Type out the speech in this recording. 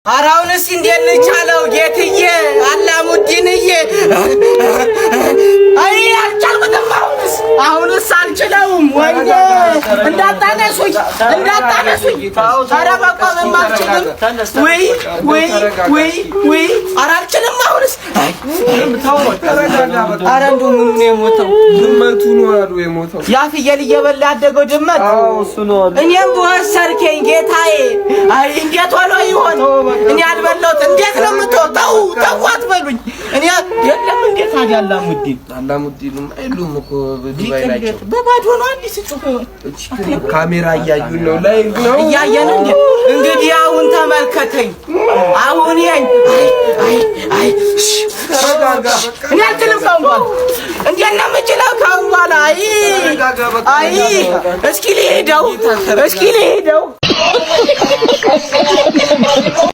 አራውንስ እንዴት ልቻለው ጌትዬ አላሙዲንዬ አይ አልቻልኩትም አሁንስ አልችለውም ወይኔ እንዳታነሱኝ ኧረ መቆምም አልችልም ወይ ኧረ አልችልም አሁንስ ኧረ እንደው ምኑ ነው የሞተው ድመቱ ነው አሉ የሞተው ያ ፍየል እየበላ ያደገው ድመት እሱ ነው እኔም በወሰርከኝ ጌታዬ አይ እንዴት ሆኖ ይሆን እኔ አልበላሁት እንዴት ነው የምትወጣው ተቋት በሉኝ እኔ የለም እንዴት አላሙዲን አይሉም እኮ ዱባይ ናቸው በባዶ ነው አንዲስ ጽፎ ካሜራ እያዩ ነው ላይ ነው እያየን እንግዲህ አሁን ተመልከተኝ አሁን ይሄን አይ እኔ አልችልም ካሁን እንዴት ነው የምችለው ካሁን በኋላ አይ እስኪ ልሄደው